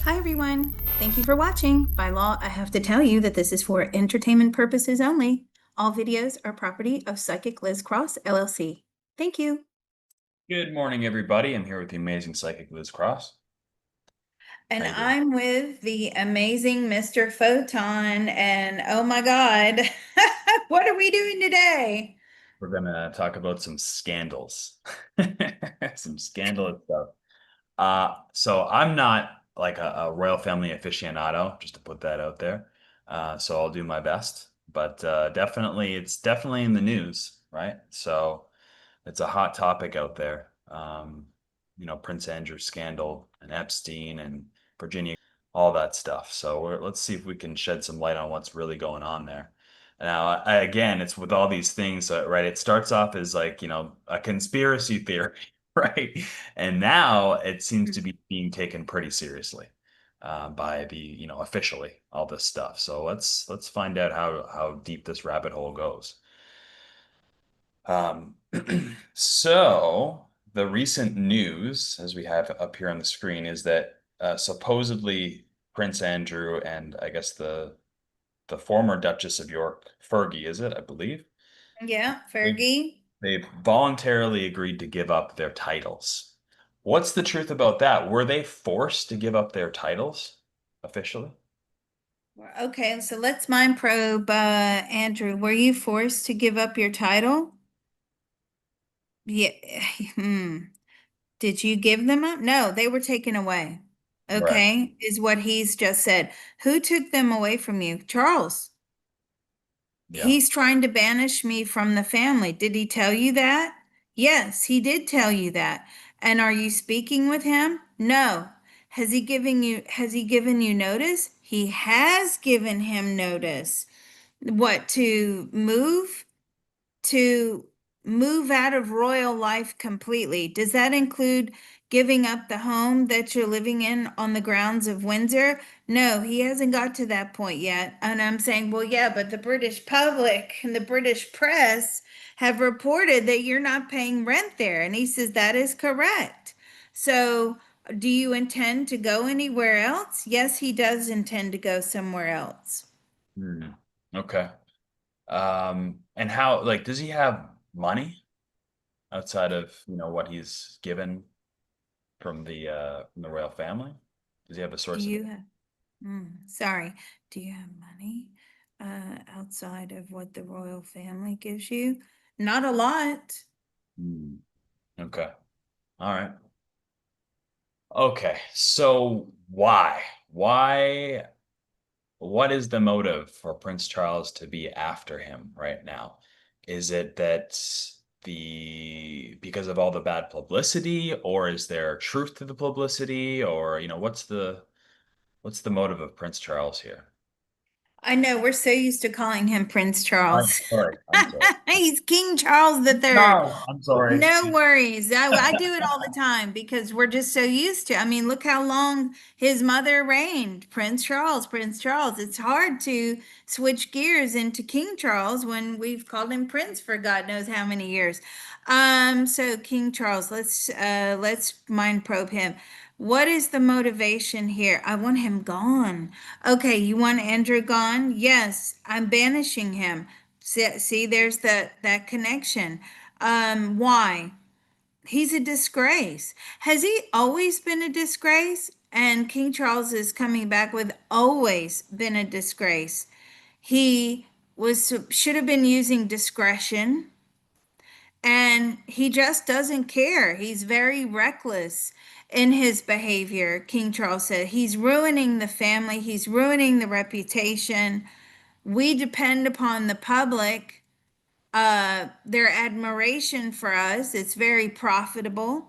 Hi, everyone. Thank you for watching. By law, I have to tell you that this is for entertainment purposes only. All videos are property of Psychic Liz Cross, LLC. Thank you. Good morning, everybody. I'm here with the amazing psychic Liz Cross. How And you doing? I'm with the amazing Mr. Photon. And oh my God, what are we doing today? We're gonna talk about some scandals, some scandalous stuff. So I'm not like a royal family aficionado, just to put that out there. So I'll do my best, but it's definitely in the news, right? So it's a hot topic out there. Prince Andrew scandal and Epstein and Virginia, all that stuff. So let's see if we can shed some light on what's really going on there. Now, again, it's with all these things, right? It starts off as like, a conspiracy theory, right? And now it seems to be being taken pretty seriously by officially all this stuff. So let's find out how deep this rabbit hole goes. Um, so the recent news, as we have up here on the screen, is that supposedly Prince Andrew and I guess the former Duchess of York, Fergie, is it? I believe Yeah, they Fergie. they voluntarily agreed to give up their titles. What's the truth about that? Were they forced to give up their titles officially? Okay, so let's mind probe, Andrew. Were you forced to give up your title? Yeah. Hmm. Did you give them up? No, they were taken away. Right. Okay, is what he's just said. Who took them away from you? Charles. Yeah. He's trying to banish me from the family. Did he tell you that? Yes, he did tell you that. And are you speaking with him? No. Has he given you notice? He has given him notice. What, to move out of royal life completely. Does that include giving up the home that you're living in on the grounds of Windsor? No, he hasn't got to that point yet. And I'm saying, well, yeah, but the British public and the British press have reported that you're not paying rent there. And he says that is correct. So, do you intend to go anywhere else? Yes, he does intend to go somewhere else. Hmm. Okay. And how, like, does he have money outside of, what he's given from the royal family? Does he have a Do source of you income? have sorry. Do you have money outside of what the royal family gives you? Not a lot. Hmm. Okay. All right. Okay. So why? Why? What is the motive for Prince Charles to be after him right now? Is it that because of all the bad publicity, or is there truth to the publicity, or what's the motive of Prince Charles here? I know we're so used to calling him Prince I'm Charles. sorry. I'm sorry. He's King Charles the Third. No, I'm sorry. No worries. I do it all the time because we're just so used to. I mean, look how long his mother reigned. Prince Charles, Prince Charles. It's hard to switch gears into King Charles when we've called him Prince for God knows how many years. So King Charles, let's mind probe him. What is the motivation here? I want him gone. Okay, you want Andrew gone? Yes, I'm banishing him. See, there's that connection. Why? He's a disgrace. Has he always been a disgrace? And King Charles is coming back with always been a disgrace. He should have been using discretion, and he just doesn't care. He's very reckless in his behavior. King Charles said he's ruining the family, he's ruining the reputation. We depend upon the public, their admiration for us. It's very profitable.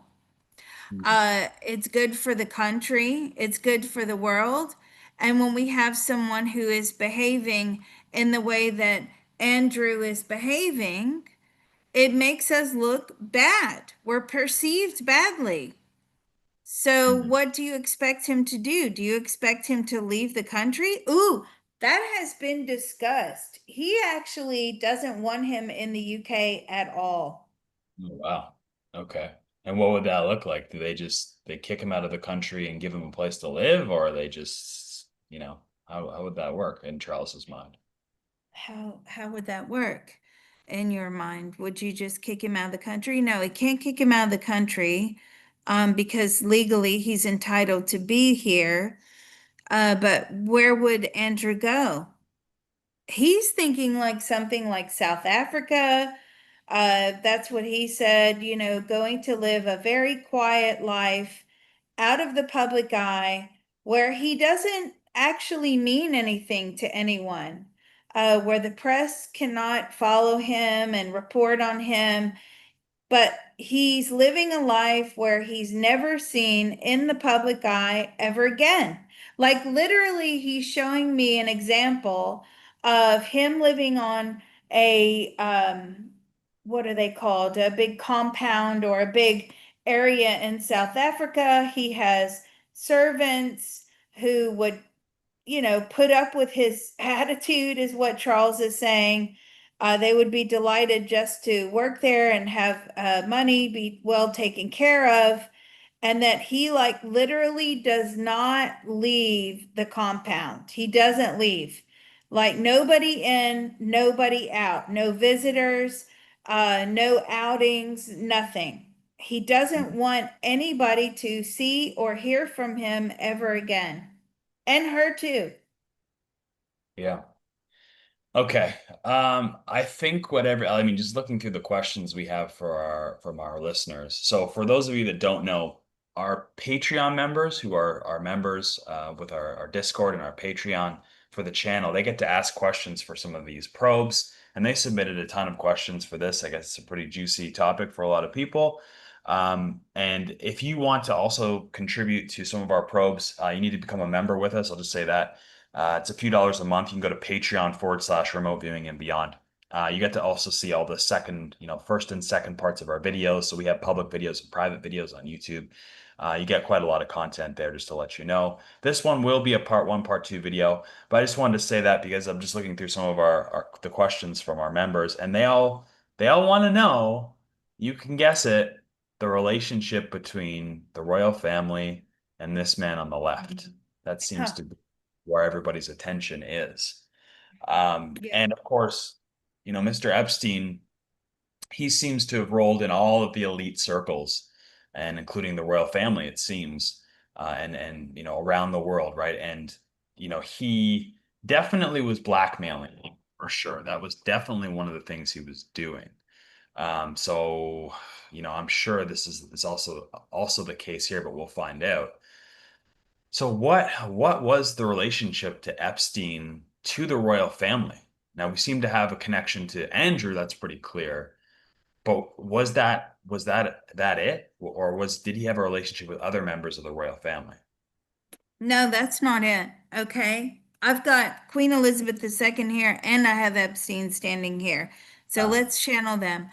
It's good for the country, it's good for the world. And when we have someone who is behaving in the way that Andrew is behaving, it makes us look bad. We're perceived badly. So, Mhm. what do you expect him to do? Do you expect him to leave the country? Ooh, that has been discussed. He actually doesn't want him in the UK at all. Oh, wow. Okay. And what would that look like? Do they kick him out of the country and give him a place to live, or are they just, how would that work in Charles's mind? How would that work in your mind? Would you just kick him out of the country? No, he can't kick him out of the country, because legally he's entitled to be here. But where would Andrew go? He's thinking like something like South Africa. That's what he said, going to live a very quiet life out of the public eye where he doesn't actually mean anything to anyone, where the press cannot follow him and report on him, but he's living a life where he's never seen in the public eye ever again. Like literally, he's showing me an example of him living on a what are they called? A big compound or a big area in South Africa. He has servants who would, put up with his attitude, is what Charles is saying. They would be delighted just to work there and have money, be well taken care of, and that he like literally does not leave the compound. He doesn't leave. Like nobody in, nobody out, no visitors, no outings, nothing. He doesn't want anybody to see or hear from him ever again. And her too. Yeah. Okay. I think I mean, just looking through the questions we have from our listeners. So for those of you that don't know, our Patreon members who are our members with our Discord and our Patreon for the channel, they get to ask questions for some of these probes, and they submitted a ton of questions for this. I guess it's a pretty juicy topic for a lot of people. And if you want to also contribute to some of our probes, you need to become a member with us. I'll just say that. It's a few dollars a month. You can go to Patreon/remote viewing and beyond. You get to also see all the first and second parts of our videos. So we have public videos and private videos on YouTube. You get quite a lot of content there, just to let you know. This one will be a part one, part two video, but I just wanted to say that because I'm just looking through some of the questions from our members, and they all want to know, you can guess it, the relationship between the royal family and this man on the left. That seems Huh. to be where everybody's attention is. Yeah. And of course, Mr. Epstein, he seems to have rolled in all of the elite circles, and including the royal family, it seems, and around the world, right? And he definitely was blackmailing for sure. That was definitely one of the things he was doing. So I'm sure this is also the case here, but we'll find out. So what was the relationship to Epstein to the royal family? Now we seem to have a connection to Andrew, that's pretty clear. But was that it? Or did he have a relationship with other members of the royal family? No, that's not it. Okay. I've got Queen Elizabeth II here and I have Epstein standing here. So Ah, let's channel them.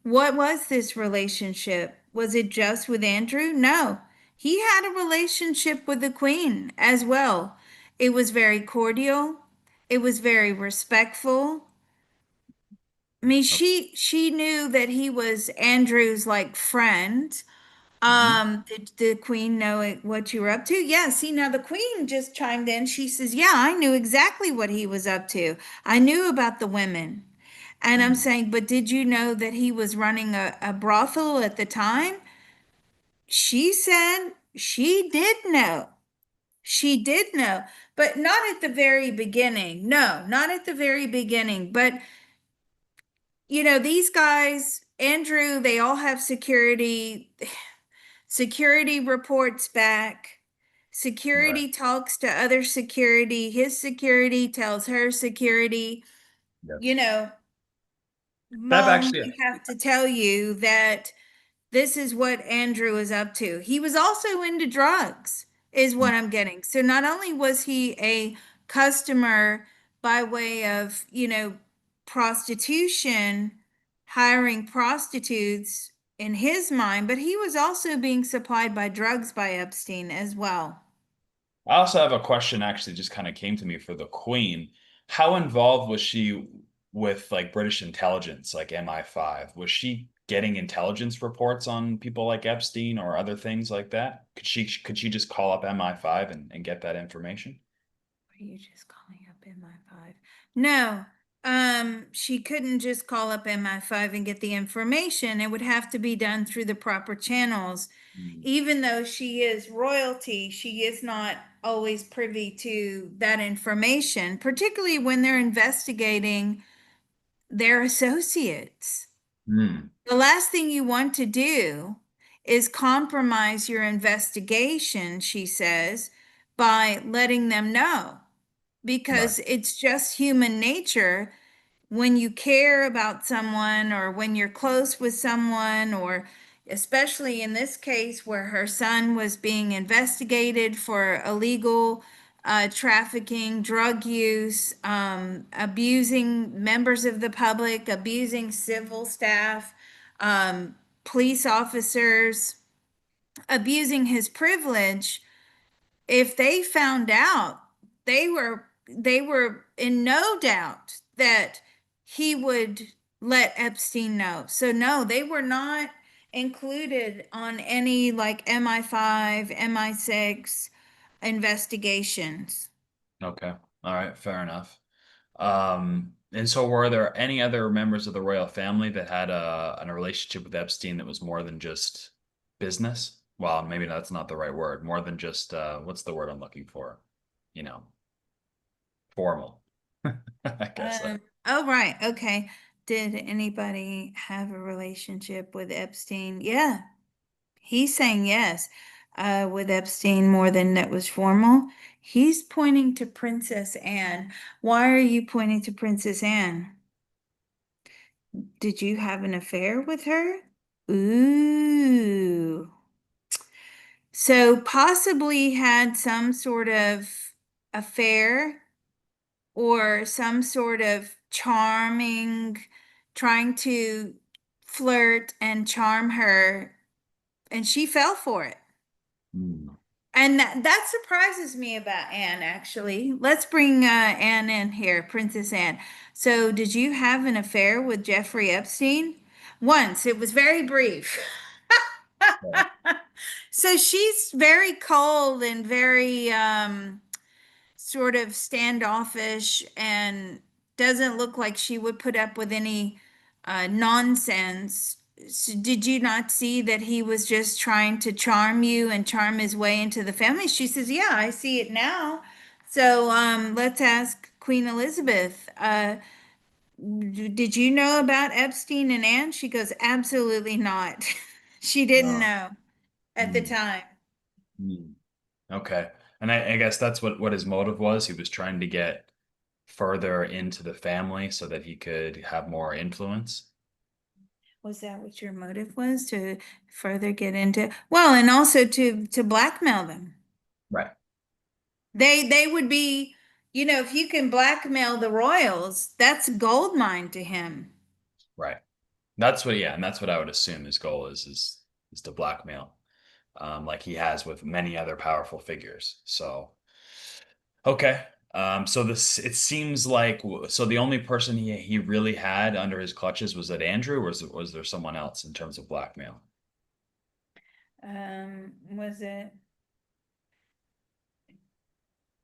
What was this relationship? Was it just with Andrew? No. He had a relationship with the Queen as well. It was very cordial. It was very respectful. I mean, oh, she knew that he was Andrew's like friend. mhm, Did the queen know what you were up to? Yeah, see, now the queen just chimed in. She says, yeah, I knew exactly what he was up to. I knew about the women. And I'm mm. saying, but did you know that he was running a brothel at the time? She said she did know. She did know, but not at the very beginning. No, not at the very beginning. But these guys, Andrew, they all have security. Security reports back. Right. Security talks to other security. His security tells her security. You Yes. know, That Mom, actually, we have to tell you that this is what Andrew is up to. He was also into drugs, is what I'm getting. So not only was he a customer by way of, prostitution, hiring prostitutes in his mind, but he was also being supplied by drugs by Epstein as well. I also have a question actually just kind of came to me for the Queen. How involved was she with like British intelligence, like MI5? Was she getting intelligence reports on people like Epstein or other things like that? Could she just call up MI5 and get that information? Are you just calling up MI5? No, she couldn't just call up MI5 and get the information. It would have to be done through the proper channels. Hmm. Even though she is royalty, she is not always privy to that information, particularly when they're investigating their associates. Hmm. The last thing you want to do is compromise your investigation, she says, by letting them know, Right. because it's just human nature when you care about someone or when you're close with someone, or especially in this case where her son was being investigated for illegal trafficking, drug use, abusing members of the public, abusing civil staff, um, police officers, abusing his privilege. If they found out, they were in no doubt that he would let Epstein know. So no, they were not included on any like MI5, MI6 investigations. Okay. All right. Fair enough. And so were there any other members of the royal family that had a relationship with Epstein that was more than just business? Well, maybe that's not the right word. More than just what's the word I'm looking for? You know, formal. I guess. Oh, right. Okay. Did anybody have a relationship with Epstein? Yeah, he's saying yes, with Epstein more than that was formal. He's pointing to Princess Anne. Why are you pointing to Princess Anne? Did you have an affair with her? Ooh. So possibly had some sort of affair or some sort of charming, trying to flirt and charm her, and she fell for it. Hmm. And that surprises me about Anne, actually. Let's bring Anne in here, Princess Anne. So, did you have an affair with Jeffrey Epstein? Once. It was very brief. Right. So, she's very cold and very sort of standoffish and doesn't look like she would put up with any nonsense. So did you not see that he was just trying to charm you and charm his way into the family? She says, "Yeah, I see it now." So let's ask Queen Elizabeth. Did you know about Epstein and Anne? She goes, "Absolutely not." She didn't No. know at the Hmm. time. Hmm. Okay. And I guess that's what his motive was. He was trying to get further into the family so that he could have more influence. Was that what your motive was, to further get into? Well, and also to blackmail them. Right. They would be, if you can blackmail the royals, that's gold mine to him. Right. That's what, yeah, and that's what I would assume his goal is to blackmail, like he has with many other powerful figures. So, okay. So this it seems like so the only person he really had under his clutches was that Andrew, or was there someone else in terms of blackmail? Was it,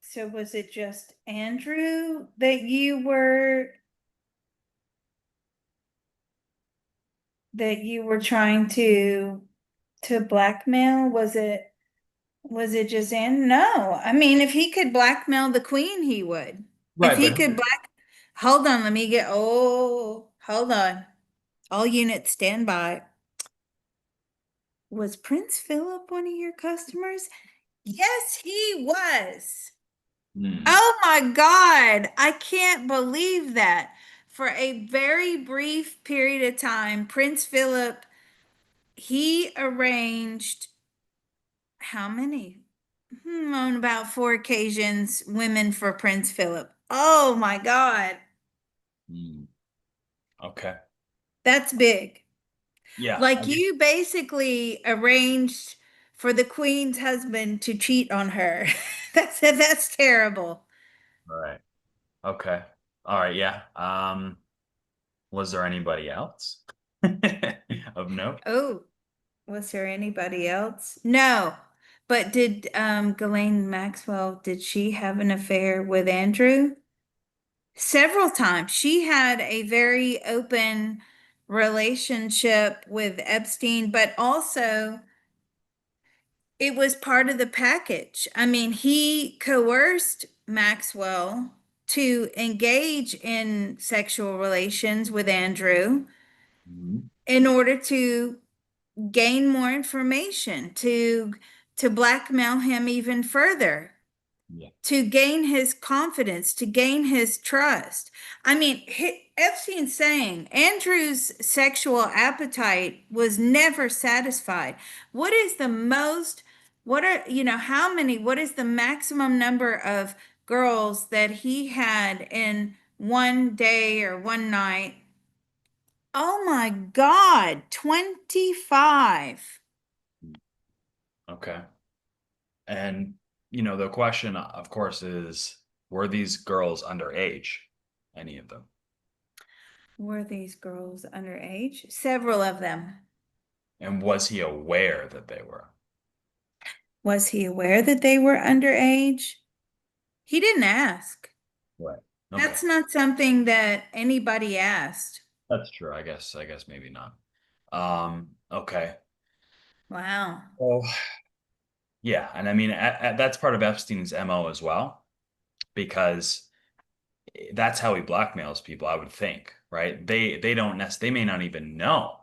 so was it just Andrew that you were trying to blackmail? Was it just Andrew? No. I mean, if he could blackmail the queen, he would. If Right, he but could hold on, hold on. All units stand by. Was Prince Philip one of your customers? Yes, he was. hmm, Oh my God. I can't believe that. For a very brief period of time, Prince Philip, he arranged how many? On about 4 occasions, women for Prince Philip. Oh my God. hmm, okay, That's big. yeah, Like you basically arranged for the queen's husband to cheat on her. That's terrible. all right, okay, all right, yeah. Was there anybody else? of note? Oh, was there anybody else? No. But did Ghislaine Maxwell, did she have an affair with Andrew? Several times. She had a very open relationship with Epstein, but also it was part of the package. I mean, he coerced Maxwell to engage in sexual relations with Andrew Mhm. in order to gain more information, to blackmail him even further, Yeah. to gain his confidence, to gain his trust. I mean, Epstein saying Andrew's sexual appetite was never satisfied. What is the most, what are, how many, what is the maximum number of girls that he had in one day or one night? Oh my God, 25. Okay. And, the question, of course, is were these girls underage? Any of them? Were these girls underage? Several of them. And was he aware that they were? Was he aware that they were underage? He didn't ask. Right. Okay. That's not something that anybody asked. That's true. I guess maybe not. Okay. Wow. Well, yeah, and I mean that's part of Epstein's MO as well, because that's how he blackmails people, I would think, right? They don't they may not even know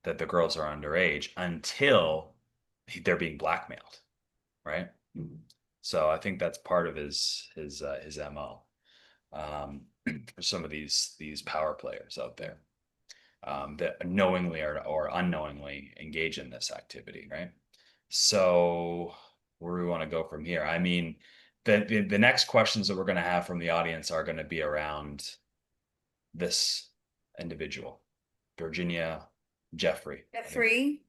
that the girls are underage until they're being blackmailed, right? So I think that's part of his MO, for some of these power players out there, that knowingly or unknowingly engage in this activity, right? So where do we want to go from here? I mean, the next questions that we're going to have from the audience are going to be around this individual, Virginia Jeffrey. At three?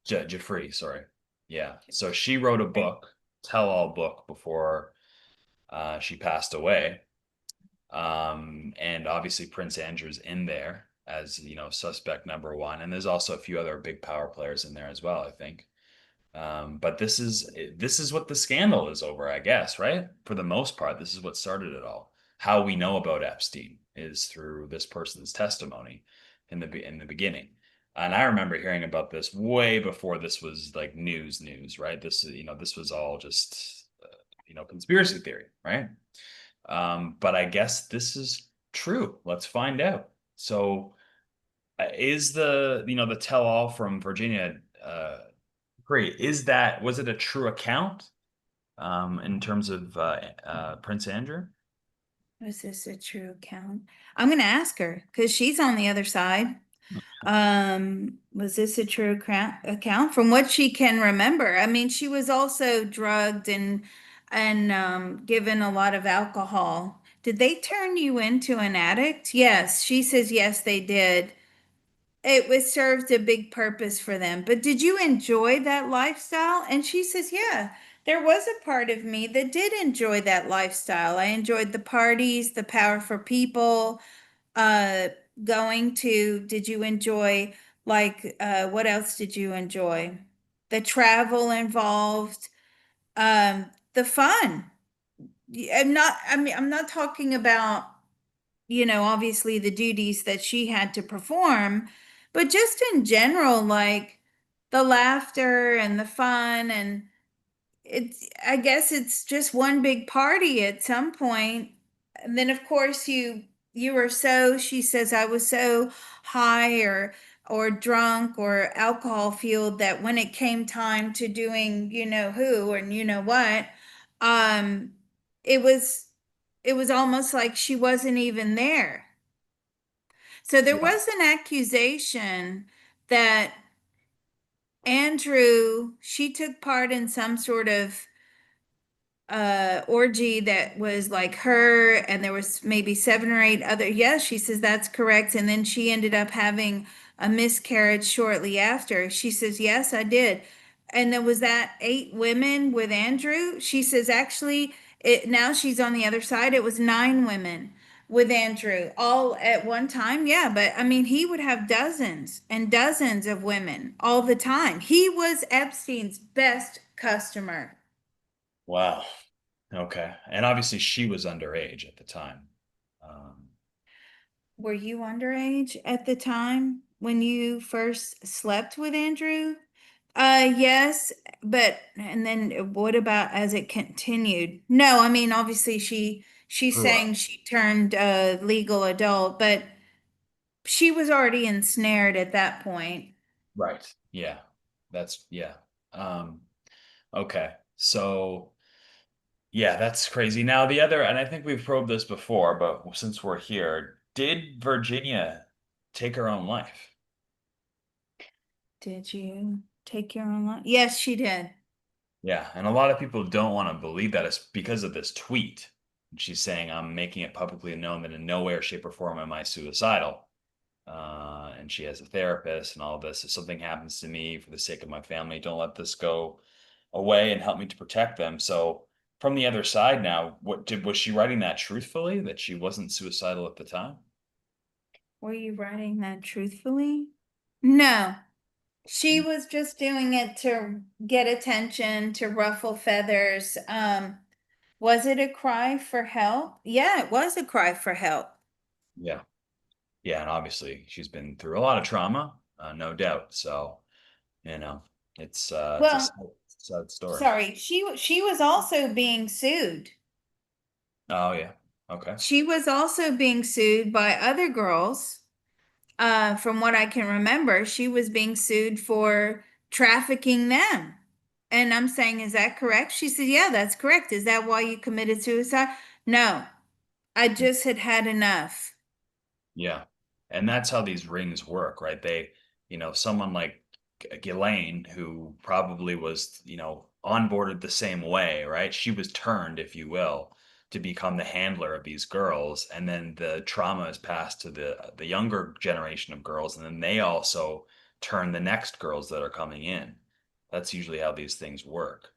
Jeffrey, sorry. Yeah. So she wrote a book, tell-all book, before she passed away. And obviously Prince Andrew's in there as, suspect number one. And there's also a few other big power players in there as well, I think. But this is what the scandal is over, I guess, right? For the most part, this is what started it all. How we know about Epstein is through this person's testimony in the beginning. And I remember hearing about this way before this was like news, right? This was all just conspiracy theory, right? But I guess this is true. Let's find out. So, is the tell-all from Virginia, great? Was it a true account, in terms of Prince Andrew? Was this a true account? I'm going to ask her because she's on the other side. Was this a true account from what she can remember? I mean, she was also drugged and given a lot of alcohol. Did they turn you into an addict? Yes, she says yes, they did. It was served a big purpose for them. But did you enjoy that lifestyle? And she says, yeah, there was a part of me that did enjoy that lifestyle. I enjoyed the parties, the power for people, uh, did you enjoy, like, what else did you enjoy? The travel involved, the fun. I'm not talking about, obviously the duties that she had to perform, but just in general, like the laughter and the fun. And I guess it's just one big party at some point. And then of course you were so, she says, I was so high or drunk or alcohol fueled that when it came time to doing you know who and you know what, um, it was it was almost like she wasn't even there. So there Yeah. was an accusation that she took part in some sort of orgy that was like her, and there was maybe seven or eight other. Yes, she says that's correct. And then she ended up having a miscarriage shortly after. She says, yes, I did. And there was that eight women with Andrew. She says, actually, now she's on the other side. It was nine women with Andrew all at one time. Yeah, but I mean, he would have dozens and dozens of women all the time. He was Epstein's best customer. Wow. Okay. And obviously she was underage at the time. Um, Were you underage at the time when you first slept with Andrew? Yes, but and then what about as it continued? No, I mean obviously she's grew saying up. she turned legal adult, but she was already ensnared at that point. Right. Yeah. That's yeah. Um, okay. So yeah, that's crazy. Now the other, and I think we've probed this before, but since we're here, did Virginia take her own life? Did you take your own life? Yes, she did. Yeah, and a lot of people don't want to believe that it's because of this tweet. She's saying, I'm making it publicly known that in no way or shape or form am I suicidal. And she has a therapist and all this. If something happens to me for the sake of my family, don't let this go away and help me to protect them. So from the other side now, was she writing that truthfully, that she wasn't suicidal at the time? Were you writing that truthfully? No. She was just doing it to get attention, to ruffle feathers. Was it a cry for help? Yeah, it was a cry for help. Yeah. Yeah, and obviously she's been through a lot of trauma, no doubt. So, you know, it's a Well, sad story. sorry, she was also being sued. Oh yeah. Okay. She was also being sued by other girls. From what I can remember, she was being sued for trafficking them. And I'm saying, is that correct? She said, yeah, that's correct. Is that why you committed suicide? No, I just had had enough. Yeah. And that's how these rings work, right? Someone like Ghislaine, who probably was, onboarded the same way, right? She was turned, if you will, to become the handler of these girls. And then the trauma is passed to the younger generation of girls. And then they also turn the next girls that are coming in. That's usually how these things work.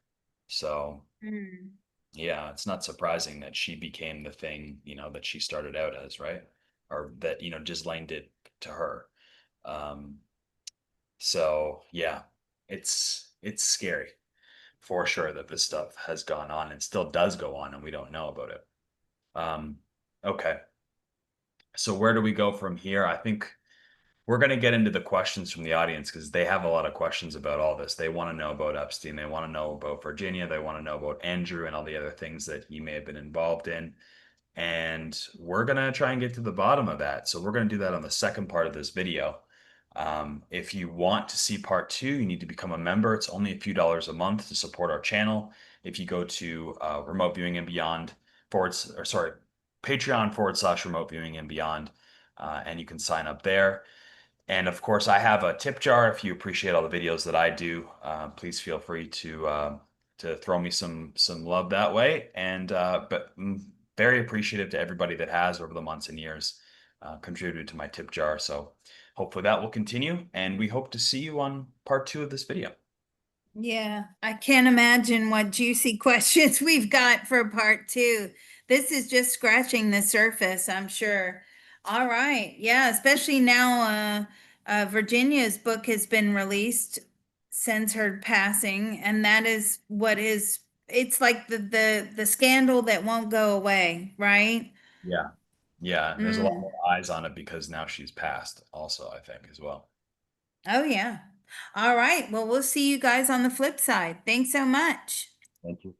So Hmm. yeah, it's not surprising that she became the thing, that she started out as, right? Or that, Ghislaine did to her. Um, so yeah, it's scary for sure that this stuff has gone on and still does go on and we don't know about it. Um, okay. So where do we go from here? I think we're going to get into the questions from the audience because they have a lot of questions about all this. They want to know about Epstein. They want to know about Virginia. They want to know about Andrew and all the other things that he may have been involved in. And we're going to try and get to the bottom of that. So we're going to do that on the second part of this video. If you want to see part two, you need to become a member. It's only a few dollars a month to support our channel. If you go to remote viewing and beyond Patreon / remote viewing and beyond, and you can sign up there. And of course, I have a tip jar. If you appreciate all the videos that I do, please feel free to throw me some love that way. And but very appreciative to everybody that has over the months and years contributed to my tip jar. So hopefully that will continue, and we hope to see you on part two of this video. Yeah, I can't imagine what juicy questions we've got for part two. This is just scratching the surface, I'm sure. All right. Yeah, especially now Virginia's book has been released since her passing, and that is what is it's like the scandal that won't go away, right? Yeah. Yeah, and there's a lot Mm. more eyes on it because now she's passed also, I think, as well. Oh yeah. All right. Well, we'll see you guys on the flip side. Thanks so much. Thank you.